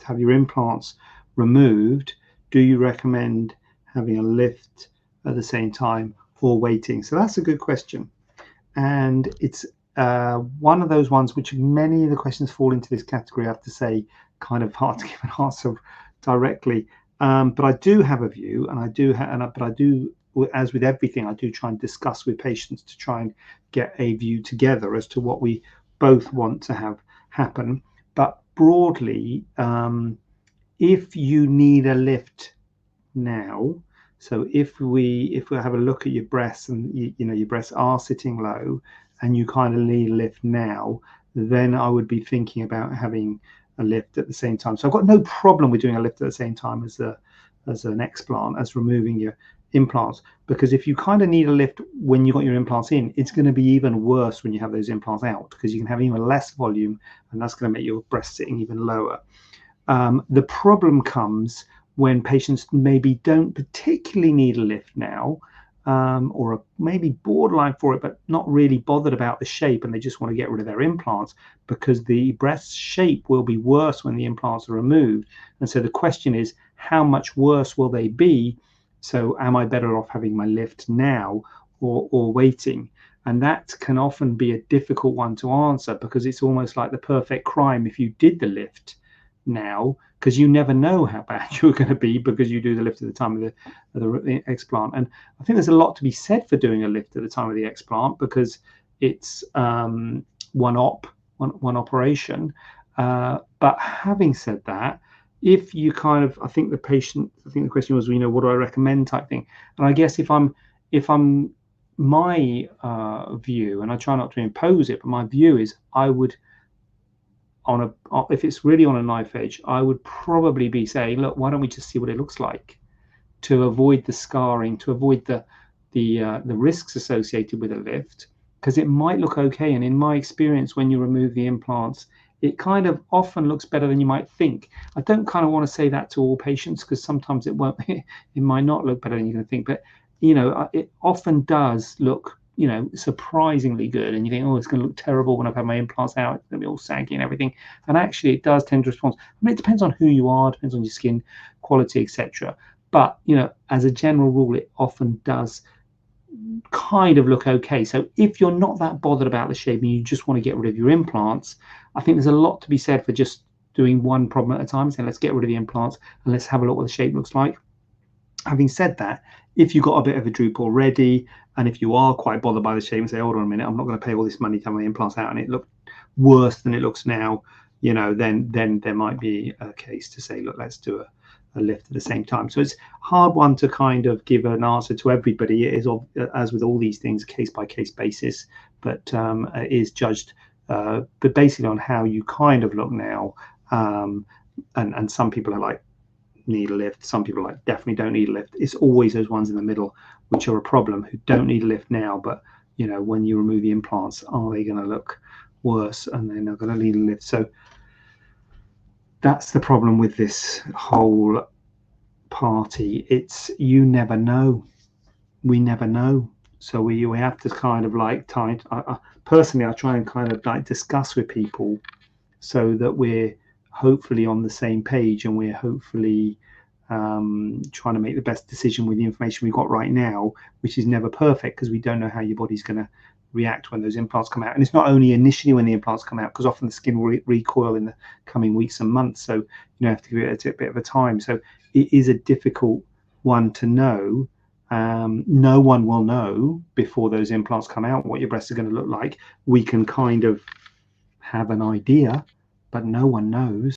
to have your implants removed, do you recommend having a lift at the same time or waiting? So that's a good question. And it's one of those ones which many of the questions fall into this category, I have to say, kind of hard to give an answer directly. But I do have a view, and I do, but I do, as with everything, I do try and discuss with patients to try and get a view together as to what we both want to have happen. But broadly, if you need a lift now, so if we have a look at your breasts and you know your breasts are sitting low and you kind of need a lift now, then I would be thinking about having a lift at the same time. So I've got no problem with doing a lift at the same time as an explant, as removing your implants, because if you kind of need a lift when you got your implants in, it's going to be even worse when you have those implants out, because you can have even less volume and that's going to make your breast sitting even lower. The problem comes when patients maybe don't particularly need a lift now, or are maybe borderline for it, but not really bothered about the shape, and they just want to get rid of their implants because the breast shape will be worse when the implants are removed. And so the question is, how much worse will they be? So am I better off having my lift now or waiting? And that can often be a difficult one to answer, because it's almost like the perfect crime if you did the lift now, because you never know how bad you're going to be because you do the lift at the time of the explant. And I think there's a lot to be said for doing a lift at the time of the explant, because it's one operation. But having said that, if you kind of, I think the question was, what do I recommend type thing. And I guess if I'm my view, and I try not to impose it, but my view is I would, if it's really on a knife edge, I would probably be saying, look, why don't we just see what it looks like, to avoid the scarring, to avoid the risks associated with a lift, because it might look okay. And in my experience, when you remove the implants, it kind of often looks better than you might think. I don't kind of want to say that to all patients, because sometimes it won't, it might not look better than you're going to think, but it often does look surprisingly good, and you think, oh, it's going to look terrible when I've had my implants out, it's going to be all saggy and everything, and actually it does tend to respond. I mean, it depends on who you are, depends on your skin quality, etc. But as a general rule, it often does kind of look okay. So if you're not that bothered about the shape and you just want to get rid of your implants, I think there's a lot to be said for just doing one problem at a time, saying let's get rid of the implants and let's have a look what the shape looks like. Having said that, if you've got a bit of a droop already, and if you are quite bothered by the shape and say, hold on a minute, I'm not going to pay all this money to have my implants out and it looked worse than it looks now, then there might be a case to say, look, let's do a lift at the same time. So it's a hard one to kind of give an answer to everybody. It is, as with all these things, case by case basis, but it is judged but basically on how you kind of look now. And some people are like, need a lift, some people like definitely don't need a lift. It's always those ones in the middle which are a problem, who don't need a lift now, but when you remove the implants, are they going to look worse and they're not going to need a lift? So that's the problem with this whole party. It's, you never know, we never know. So we have to kind of like personally I try and kind of like discuss with people so that we're hopefully on the same page, and we're hopefully trying to make the best decision with the information we've got right now, which is never perfect because we don't know how your body's going to react when those implants come out. And it's not only initially when the implants come out, because often the skin will recoil in the coming weeks and months, so you have to give it a bit of a time. So it is a difficult one to know. No one will know before those implants come out what your breasts are going to look like. We can kind of have an idea, but no one knows.